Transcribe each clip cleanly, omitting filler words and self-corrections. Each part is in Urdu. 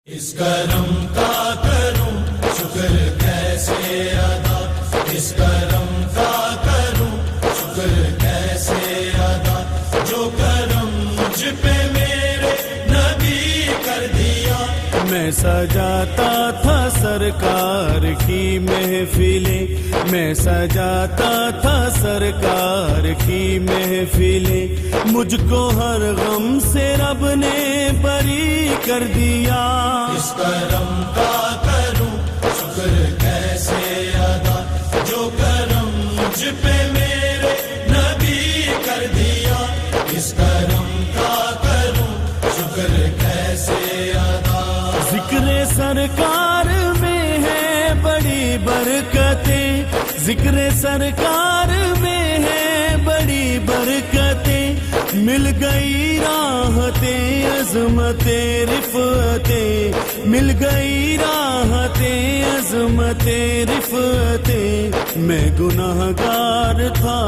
اس کرم کا کروں شکر کیسے ادا، اس کرم کا کروں شکر کیسے ادا، جو کرم مجھ پہ میرے نبی کر دیا۔ میں سجاتا تھا سرکار کی محفلیں، میں سجاتا تھا سرکار کی محفلیں، مجھ کو ہر غم سے رب نے بری کر دیا۔ اس کرم کا کروں شکر کیسے ادا، جو کرم مجھ پہ میرے نبی کر دیا۔ اس کرم کا کروں شکر کیسے ادا۔ ذکر سرکار میں ہے بڑی برکتیں، ذکر سرکار میں ہے بڑی برکتیں، مل گئی راحتیں عظمتیں رفعتیں، مل گئی راحتیں عظمتیں رفعتیں۔ میں گناہگار تھا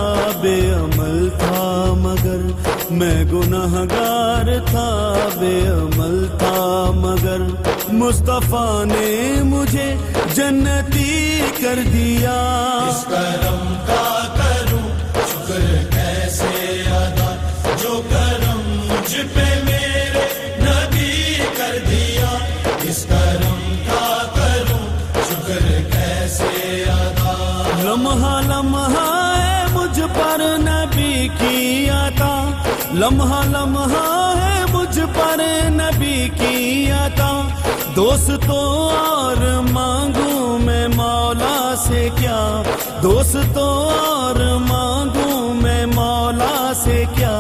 بے عمل تھا مگر، میں گناہگار تھا بے عمل تھا مگر، مصطفیٰ نے مجھے جنتی کر دیا۔ اس کرم کا کروں شکر کیسے ادا، جو کرم مجھ پہ میرے نبی کر دیا۔ اس کرم کا کروں شکر کیسے ادا۔ لمحہ لمحہ ہے مجھ پر نبی کی عطا، لمحہ لمحہ ہے مجھ پر نبی کی عطا، دوستوں اور مانگوں میں مولا سے کیا، دوستوں اور مانگوں میں مولا سے کیا،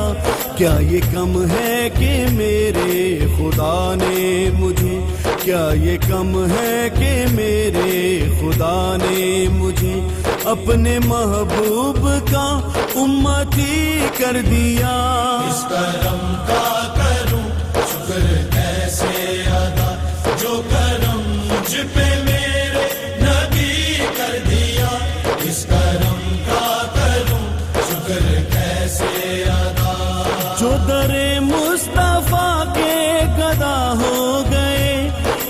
کیا یہ کم ہے کہ میرے خدا نے مجھے، کیا یہ کم ہے کہ میرے خدا نے مجھے اپنے محبوب کا امتی کر دیا۔ اس کرم کا کروں شکر کیسے ادا، جو کرم مجھ پہ میرے نبی کر دیا۔ اس کرم کا کروں شکر کیسے ادا۔ جو در مصطفیٰ کے گدا ہو گئے،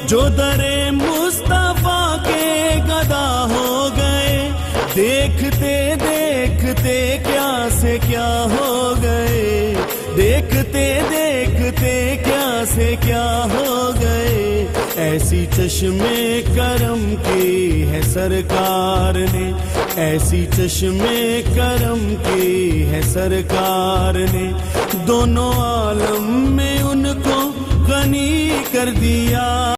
جو در مصطفیٰ کے گدا ہو گئے، دیکھتے دیکھتے کیا سے کیا ہو گئے، دیکھتے دیکھتے کیا سے کیا ہو گئے۔ ایسی چشمے کرم کی ہے سرکار نے، ایسی چشمے کرم کی ہے سرکار نے، دونوں عالم میں ان کو غنی کر دیا۔